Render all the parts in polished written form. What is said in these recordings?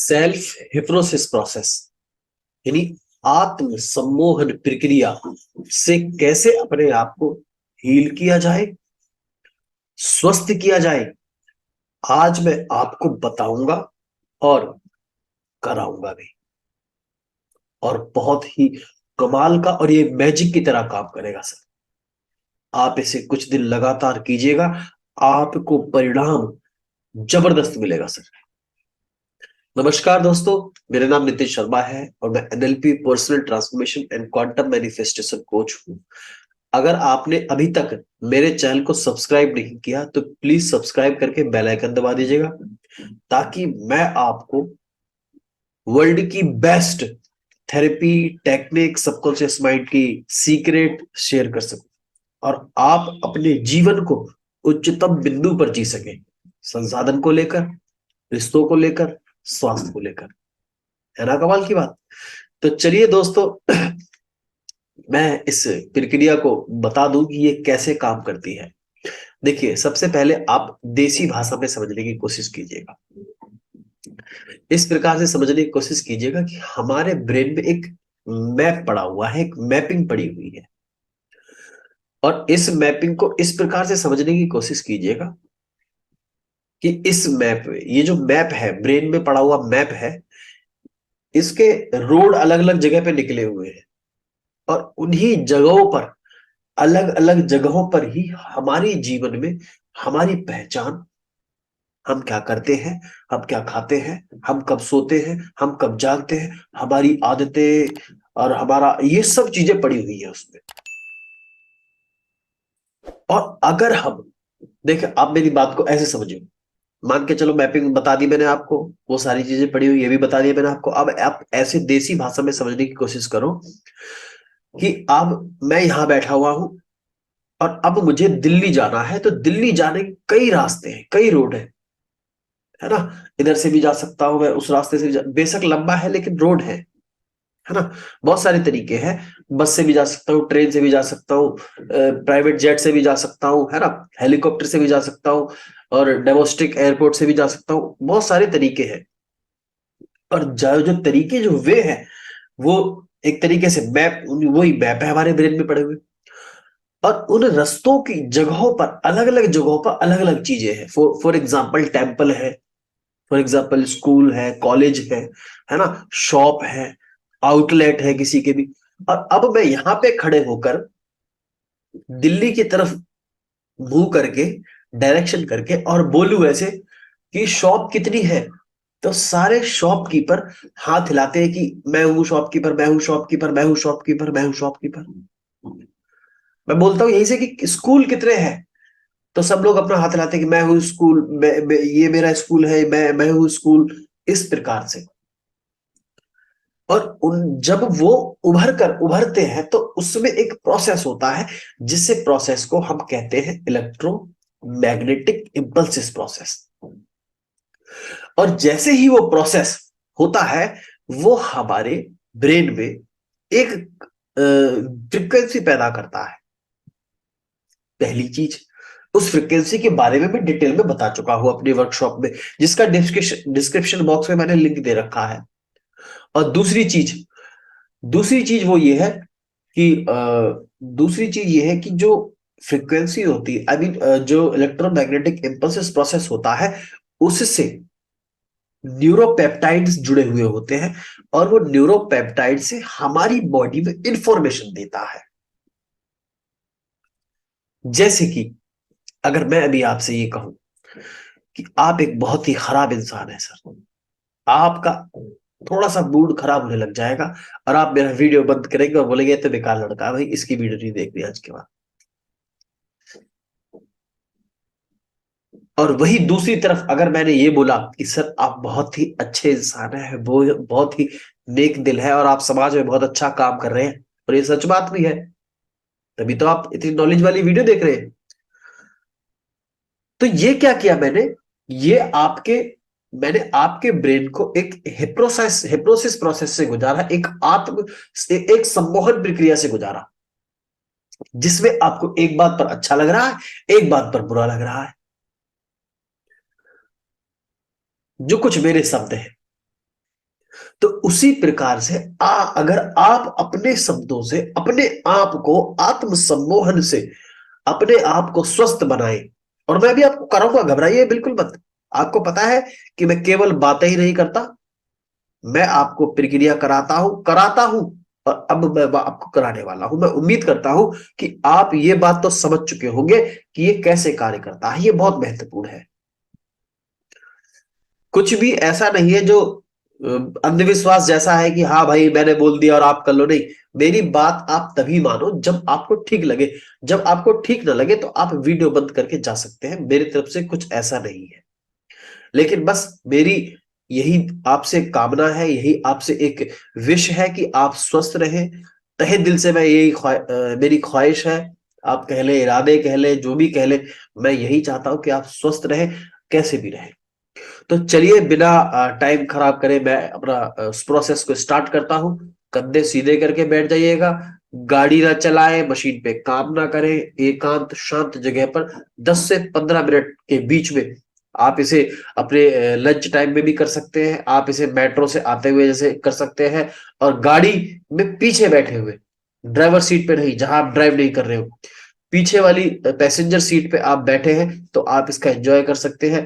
Self hypnosis process यानी आत्म सम्मोहन प्रक्रिया से कैसे अपने आप को हील किया जाए, स्वस्थ किया जाए, आज मैं आपको बताऊंगा और कराऊंगा भी। और बहुत ही कमाल का, और ये मैजिक की तरह काम करेगा सर। आप इसे कुछ दिन लगातार कीजिएगा, आपको परिणाम जबरदस्त मिलेगा सर। नमस्कार दोस्तों, मेरा नाम नितिन शर्मा है और मैं NLP personal transformation and quantum manifestation coach हूं। अगर आपने अभी तक मेरे चैनल को सब्सक्राइब नहीं किया तो प्लीज सब्सक्राइब करके बेल आइकन दबा दीजिएगा, ताकि मैं आपको वर्ल्ड की best therapy technique, subconscious mind की सीक्रेट शेयर कर सकूं और आप अपने जीवन को उच्चतम बिंदु पर जी सके, संसाधन को लेकर, रिश्तों को लेकर, स्वास्थ्य को लेकर। है ना कमाल की बात। तो चलिए दोस्तों, मैं इस प्रक्रिया को बता दूं कि ये कैसे काम करती है। देखिए, सबसे पहले आप देसी भाषा में समझने की कोशिश कीजिएगा। इस प्रकार से समझने की कोशिश कीजिएगा कि हमारे ब्रेन में एक मैप पड़ा हुआ है, एक मैपिंग पड़ी हुई है। और इस मैपिंग को इस प्रकार से समझने की कोशिश कीजिएगा कि इस मैप में, ये जो मैप है, ब्रेन में पड़ा हुआ मैप है, इसके रोड अलग अलग जगह पे निकले हुए हैं और उन्हीं जगहों पर, अलग अलग जगहों पर ही हमारी जीवन में हमारी पहचान, हम क्या करते हैं, हम क्या खाते हैं, हम कब सोते हैं, हम कब जागते हैं, हमारी आदतें और हमारा, ये सब चीजें पड़ी हुई है उसमें। और अगर हम देखें, आप मेरी बात को ऐसे समझिए, मान के चलो मैपिंग बता दी मैंने आपको, वो सारी चीजें पड़ी हुई ये भी बता दी मैंने आपको। अब आप ऐसे देसी भाषा में समझने की कोशिश करो कि अब मैं यहां बैठा हुआ हूं और अब मुझे दिल्ली जाना है, तो दिल्ली जाने के कई रास्ते हैं, कई रोड है ना। इधर से भी जा सकता हूं मैं, उस रास्ते से भी बेशक लंबा है लेकिन रोड है ना। बहुत सारे तरीके हैं, बस से भी जा सकता हूँ, ट्रेन से भी जा सकता हूँ, प्राइवेट जेट से भी जा सकता हूँ, है ना, हेलीकॉप्टर से भी जा सकता हूँ, और डोमेस्टिक एयरपोर्ट से भी जा सकता हूँ। बहुत सारे तरीके हैं। और जो जो तरीके, जो वे है, वो एक तरीके से मैप, वही मैप है हमारे ब्रेन में पड़े हुए। और उन रास्तों की जगहों पर, अलग अलग जगहों पर अलग अलग चीजें हैं। फॉर एग्जाम्पल टेम्पल है, फॉर एग्जाम्पल स्कूल है, कॉलेज है ना, शॉप है, आउटलेट है किसी के भी। और अब मैं यहां पे खड़े होकर दिल्ली की तरफ मुंह करके, डायरेक्शन करके और बोलूं ऐसे कि शॉप कितनी है, तो सारे शॉपकीपर हाथ हिलाते हैं कि मैं हूं शॉपकीपर, मैं हूं शॉपकीपर, मैं हूं शॉपकीपर, मैं हूं शॉपकीपर। मैं बोलता हूं यहीं से कि स्कूल कितने हैं, तो सब लोग अपना हाथ हिलाते हैं कि मैं हूं स्कूल, ये मेरा स्कूल है, मैं हूं स्कूल। इस प्रकार से। और जब वो उभरते हैं तो उसमें एक प्रोसेस होता है, जिससे प्रोसेस को हम कहते हैं इलेक्ट्रोमैग्नेटिक इंपल्सिस प्रोसेस। और जैसे ही वो प्रोसेस होता है, वो हमारे ब्रेन में एक फ्रिक्वेंसी पैदा करता है। पहली चीज, उस फ्रिक्वेंसी के बारे में मैं डिटेल में बता चुका हूं अपने वर्कशॉप में, जिसका डिस्क्रिप्शन बॉक्स में मैंने लिंक दे रखा है। और दूसरी चीज वो ये है कि दूसरी चीज ये है कि जो फ्रिक्वेंसी होती है, आई मीन जो इलेक्ट्रोमैग्नेटिक इंपल्सिस प्रोसेस होता है, उससे न्यूरोपेप्टाइड्स जुड़े हुए होते हैं। और वो न्यूरोपेप्टाइड से हमारी बॉडी में इंफॉर्मेशन देता है। जैसे कि अगर मैं अभी आपसे ये कहूं कि आप एक बहुत ही खराब इंसान है सर, आपका थोड़ा सा मूड खराब होने लग जाएगा और आप मेरा वीडियो बंद करेंगे और बोलेंगे तो बेकार लड़का है भाई, इसकी वीडियो नहीं देखनी आज के बाद। और वही दूसरी तरफ अगर मैंने ये बोला कि सर आप बहुत ही अच्छे इंसान हैं, वो बहुत ही नेक दिल है और आप समाज में बहुत अच्छा काम कर रहे हैं, और ये सच बात भी है, तभी तो आप इतनी नॉलेज वाली वीडियो देख रहे हैं। तो ये क्या किया मैंने, ये मैंने आपके ब्रेन को एक हिप्नोसिस प्रोसेस से गुजारा, एक सम्मोहन प्रक्रिया से गुजारा, जिसमें आपको एक बात पर अच्छा लग रहा है, एक बात पर बुरा लग रहा है। जो कुछ मेरे शब्द हैं, तो उसी प्रकार से अगर आप अपने शब्दों से अपने आप को आत्म सम्मोहन से अपने आप को स्वस्थ बनाएं, और मैं भी आपको कराऊंगा, घबराइए बिल्कुल मत। आपको पता है कि मैं केवल बातें ही नहीं करता, मैं आपको प्रक्रिया कराता हूं, और अब मैं आपको कराने वाला हूं। मैं उम्मीद करता हूं कि आप ये बात तो समझ चुके होंगे कि ये कैसे कार्य करता है। ये बहुत महत्वपूर्ण है। कुछ भी ऐसा नहीं है जो अंधविश्वास जैसा है कि हाँ भाई मैंने बोल दिया और आप कर लो। नहीं, मेरी बात आप तभी मानो जब आपको ठीक लगे। जब आपको ठीक ना लगे तो आप वीडियो बंद करके जा सकते हैं। मेरी तरफ से कुछ ऐसा नहीं है, लेकिन बस मेरी यही आपसे कामना है, यही आपसे एक विश है कि आप स्वस्थ रहें। तहे दिल से मैं यही मेरी ख्वाहिश है। आप कह ले, इरादे कह ले, जो भी कह ले, मैं यही चाहता हूं कि आप स्वस्थ रहें, कैसे भी रहें। तो चलिए बिना टाइम खराब करे मैं अपना उस प्रोसेस को स्टार्ट करता हूं। कंधे सीधे करके बैठ जाइएगा, गाड़ी ना चलाएं, मशीन पे काम ना करें, एकांत शांत जगह पर 10 से 15 मिनट के बीच में। आप इसे अपने लंच टाइम में भी कर सकते हैं, आप इसे मेट्रो से आते हुए जैसे कर सकते हैं, और गाड़ी में पीछे बैठे हुए, ड्राइवर सीट पे नहीं, जहां आप ड्राइव नहीं कर रहे हो, पीछे वाली पैसेंजर सीट पे आप बैठे हैं, तो आप इसका एंजॉय कर सकते हैं।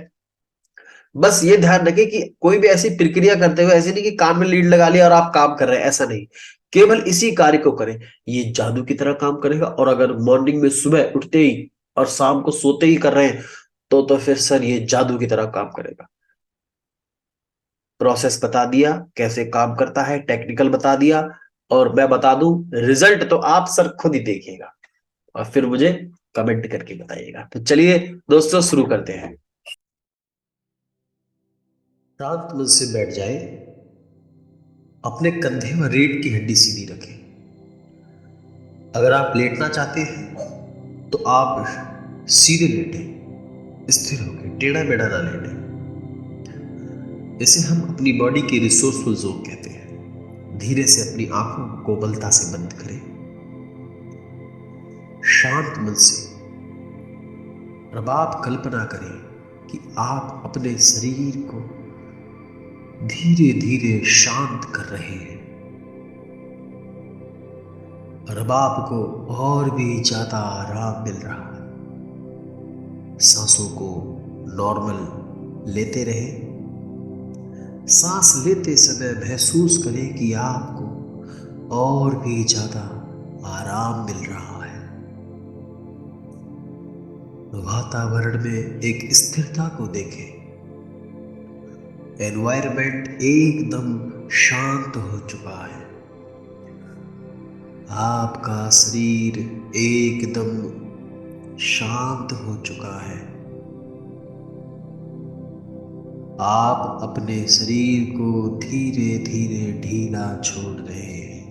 बस ये ध्यान रखें कि कोई भी ऐसी प्रक्रिया करते हुए ऐसे नहीं कि कान में लीड लगा लिया और आप काम कर रहे हैं, ऐसा नहीं। केवल इसी कार्य को करें, ये जादू की तरह काम करेगा। और अगर मॉर्निंग में सुबह उठते ही और शाम को सोते ही कर रहे हैं, तो फिर सर ये जादू की तरह काम करेगा। प्रोसेस बता दिया, कैसे काम करता है, टेक्निकल बता दिया, और मैं बता दूं रिजल्ट तो आप सर खुद ही देखिएगा, और फिर मुझे कमेंट करके बताइएगा। तो चलिए दोस्तों, शुरू करते हैं। शांत मन से बैठ जाए, अपने कंधे में रीढ़ की हड्डी सीधी रखें। अगर आप लेटना चाहते हैं तो आप सीधे लेटें, स्थिर होकर, टेढ़ा मेढ़ा ना लेटें। इसे हम अपनी बॉडी के रिसोर्सफुल जोन कहते हैं। धीरे से अपनी आंखों को कोमलता से बंद करें। शांत मन से अब आप कल्पना करें कि आप अपने शरीर को धीरे धीरे शांत कर रहे हैं, और अब आपको और भी ज्यादा आराम मिल रहा है। सांसों को नॉर्मल लेते रहें। सांस लेते समय महसूस करें कि आपको और भी ज्यादा आराम मिल रहा है। वातावरण में एक स्थिरता को देखें। एनवायरनमेंट एकदम शांत हो चुका है। आपका शरीर एकदम शांत हो चुका है। आप अपने शरीर को धीरे धीरे ढीला छोड़ रहे हैं।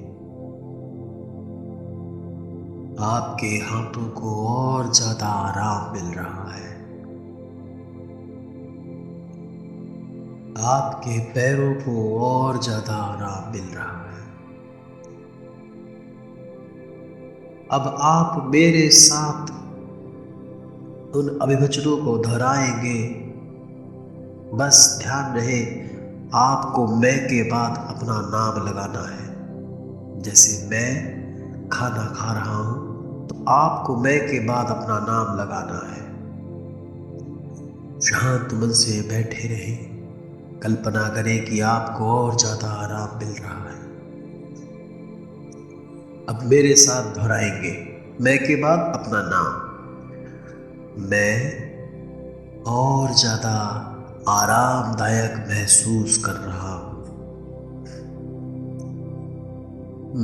आपके हाथों को और ज्यादा आराम मिल रहा है। आपके पैरों को और ज्यादा आराम मिल रहा है। अब आप मेरे साथ उन अभिवचनों को दोहराएंगे। बस ध्यान रहे, आपको मैं के बाद अपना नाम लगाना है। जैसे मैं खाना खा रहा हूं, तो आपको मैं के बाद अपना नाम लगाना है। शांत मन से बैठे रहें। कल्पना करें कि आपको और ज्यादा आराम मिल रहा है। अब मेरे साथ दोहराएंगे, मैं के बाद अपना नाम। मैं और ज्यादा आरामदायक महसूस कर रहा हूं।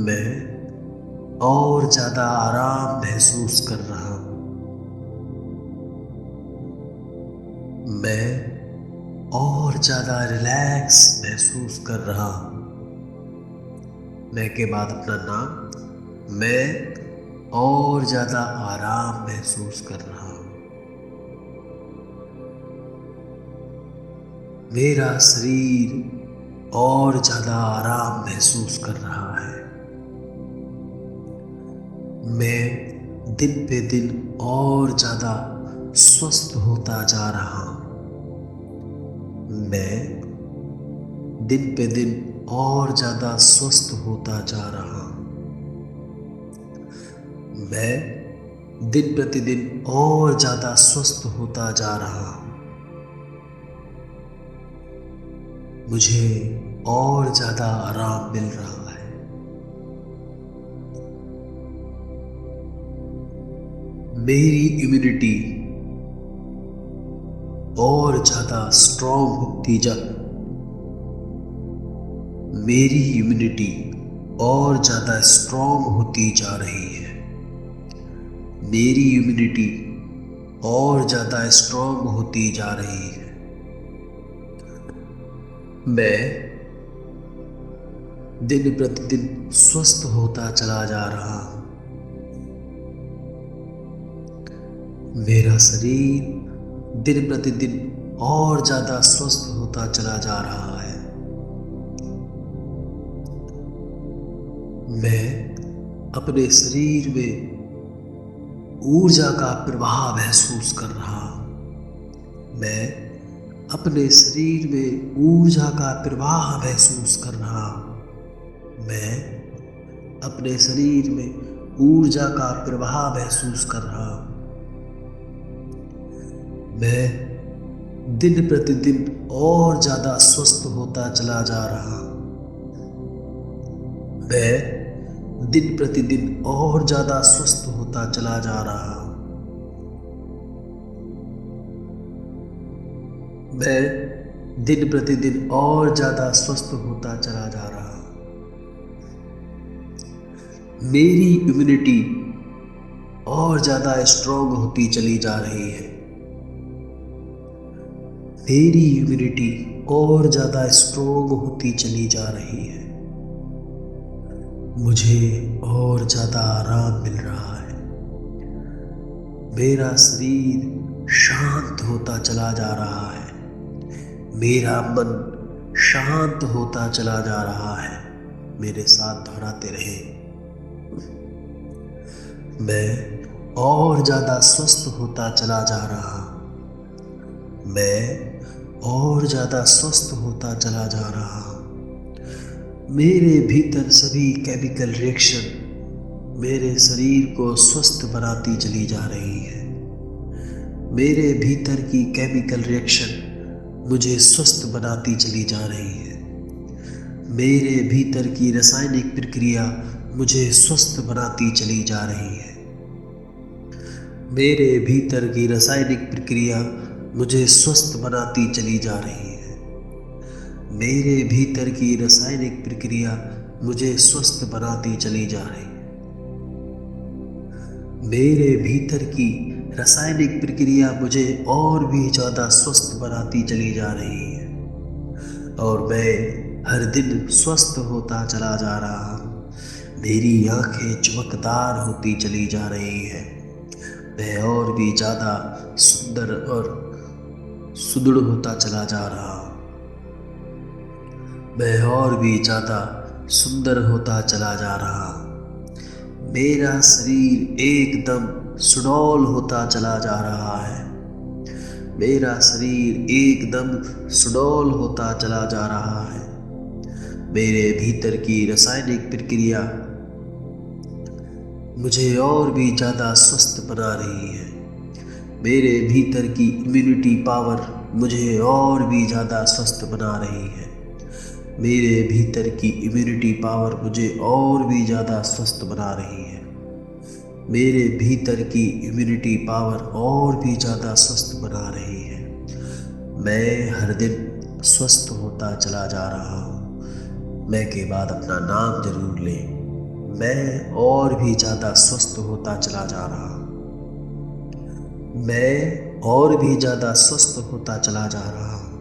मैं और ज्यादा आराम महसूस कर रहा हूं। मैं और ज्यादा रिलैक्स महसूस कर रहा हूं। मैं के बाद अपना नाम। मैं और ज्यादा आराम महसूस कर रहा हूं। मेरा शरीर और ज्यादा आराम महसूस कर रहा है। मैं दिन पे दिन और ज्यादा स्वस्थ होता जा रहा हूं। मैं दिन पे दिन और ज्यादा स्वस्थ होता जा रहा हूं। मैं दिन प्रतिदिन और ज्यादा स्वस्थ होता जा रहा हूं। मुझे और ज्यादा आराम मिल रहा है। मेरी इम्यूनिटी और ज्यादा स्ट्रांग होती जा मेरी इम्यूनिटी और ज्यादा स्ट्रांग होती जा रही है। मेरी इम्यूनिटी और ज्यादा स्ट्रांग होती जा रही है। मैं दिन प्रतिदिन स्वस्थ होता चला जा रहा हूं। मेरा शरीर दिन प्रतिदिन और ज्यादा स्वस्थ होता चला जा रहा है। मैं अपने शरीर में ऊर्जा का प्रवाह महसूस कर रहा हूं। मैं अपने शरीर में ऊर्जा का प्रवाह महसूस कर रहा हूं। मैं अपने शरीर में ऊर्जा का प्रवाह महसूस कर रहा हूं। मैं दिन प्रतिदिन और ज्यादा स्वस्थ होता चला जा रहा हूं। मैं दिन प्रतिदिन और ज्यादा स्वस्थ होता चला जा रहा हूं। मैं दिन प्रतिदिन और ज्यादा स्वस्थ होता चला जा रहा हूं। मेरी इम्यूनिटी और ज्यादा स्ट्रांग होती चली जा रही है। मेरी इम्यूनिटी और ज्यादा स्ट्रांग होती चली जा रही है। मुझे और ज्यादा आराम मिल रहा है। मेरा शरीर शांत होता चला जा रहा है। मेरा मन शांत होता चला जा रहा है। मेरे साथ दोहराते रहे। मैं और ज्यादा स्वस्थ होता चला जा रहा हूं। मैं और ज्यादा स्वस्थ होता चला जा रहा हूं। मेरे भीतर सभी केमिकल रिएक्शन मेरे शरीर को स्वस्थ बनाती चली जा रही है। मेरे भीतर की केमिकल रिएक्शन मुझे स्वस्थ बनाती चली जा रही है। मेरे भीतर की रासायनिक प्रक्रिया मुझे स्वस्थ बनाती चली जा रही है। मेरे भीतर की रासायनिक प्रक्रिया मुझे स्वस्थ बनाती चली जा रही है। मेरे भीतर की रासायनिक प्रक्रिया मुझे स्वस्थ बनाती चली जा रही है। मेरे भीतर की रासायनिक प्रक्रिया मुझे और भी ज्यादा स्वस्थ बनाती चली जा रही है। और मैं हर दिन स्वस्थ होता चला जा रहा हूं। मेरी आंखें चमकदार होती चली जा रही है। मैं और भी ज्यादा सुंदर और सुदृढ़ होता चला जा रहा हूं। मैं और भी ज्यादा सुंदर होता चला जा रहा हूं। मेरा शरीर एकदम सुडौल होता चला जा रहा है। मेरा शरीर एकदम सुडौल होता चला जा रहा है। मेरे भीतर की रासायनिक प्रक्रिया मुझे और भी ज्यादा स्वस्थ बना रही है। मेरे भीतर की इम्यूनिटी पावर मुझे और भी ज्यादा स्वस्थ बना रही है। मेरे भीतर की इम्यूनिटी पावर मुझे और भी ज्यादा स्वस्थ बना रही है। मेरे भीतर की इम्यूनिटी पावर और भी ज्यादा स्वस्थ बना रही है। मैं हर दिन स्वस्थ होता चला जा रहा हूँ। मैं के बाद अपना नाम जरूर लें। मैं और भी ज्यादा स्वस्थ होता चला जा रहा हूँ। मैं और भी ज्यादा स्वस्थ होता चला जा रहा हूँ।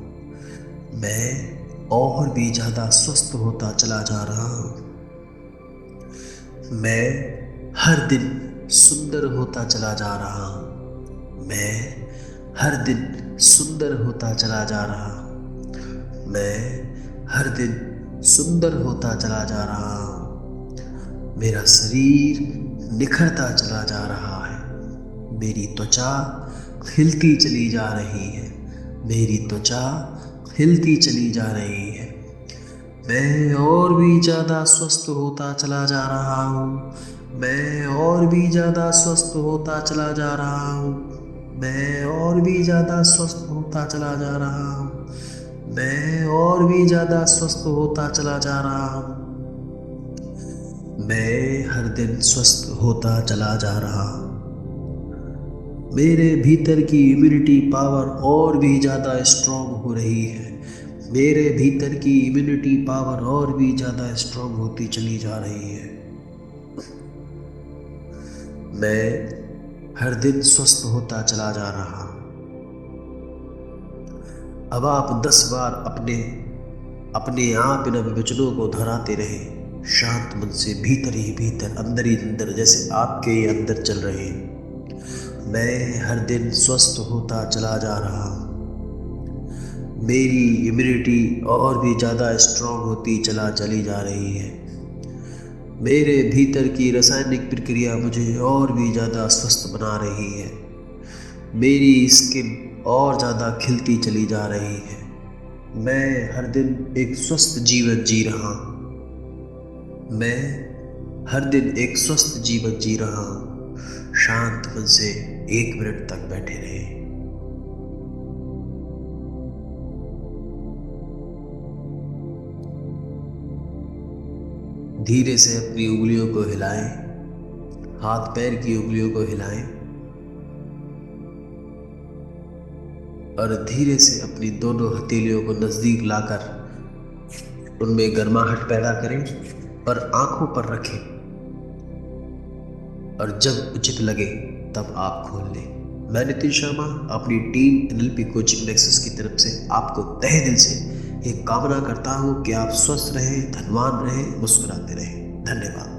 मैं और भी ज्यादा स्वस्थ होता चला जा रहा हूँ। मैं हर दिन सुंदर होता चला जा रहा हूँ। मैं हर दिन सुंदर होता चला जा रहा हूँ। मैं हर दिन सुंदर होता चला जा रहा हूँ। मेरा शरीर निखरता चला जा रहा है। मेरी त्वचा खिलती चली जा रही है। मेरी त्वचा खिलती चली जा रही है। मैं और भी ज्यादा स्वस्थ होता चला जा रहा हूँ। मैं और भी ज्यादा स्वस्थ होता चला जा रहा हूँ। मैं और भी ज्यादा स्वस्थ होता चला जा रहा हूँ। मैं और भी ज्यादा स्वस्थ होता चला जा रहा हूँ। मैं हर दिन स्वस्थ होता चला जा रहा हूँ। मेरे भीतर की इम्यूनिटी पावर और भी ज़्यादा स्ट्रांग हो रही है। मेरे भीतर की इम्यूनिटी पावर और भी ज़्यादा स्ट्रांग होती चली जा रही है। मैं हर दिन स्वस्थ होता चला जा रहा हूँ। अब आप 10 बार अपने अपने आप इन विचलों को दोहराते रहे, शांत मन से, भीतर ही भीतर, अंदर ही अंदर, जैसे आपके ही अंदर चल रहे हैं। मैं हर दिन स्वस्थ होता चला जा रहा हूँ। मेरी इम्यूनिटी और भी ज़्यादा स्ट्रांग होती चली जा रही है। मेरे भीतर की रासायनिक प्रक्रिया मुझे और भी ज़्यादा स्वस्थ बना रही है। मेरी स्किन और ज़्यादा खिलती चली जा रही है। मैं हर दिन एक स्वस्थ जीवन जी रहा हूँ। मैं हर दिन एक स्वस्थ जीवन जी रहा हूँ। शांत मन से 1 मिनट तक बैठे रहे। धीरे से अपनी उंगलियों को हिलाएं, हाथ पैर की उंगलियों को हिलाएं और धीरे से अपनी दोनों हथेलियों को नजदीक लाकर उनमें गर्माहट पैदा करें और आंखों पर रखें, और जब उचित लगे तब आप खोल लें। मैं नितिन शर्मा अपनी टीम एनएलपी कोचिंग नेक्सस की तरफ से आपको तहे दिल से एक कामना करता हूं कि आप स्वस्थ रहें, धनवान रहें, मुस्कुराते रहें। धन्यवाद।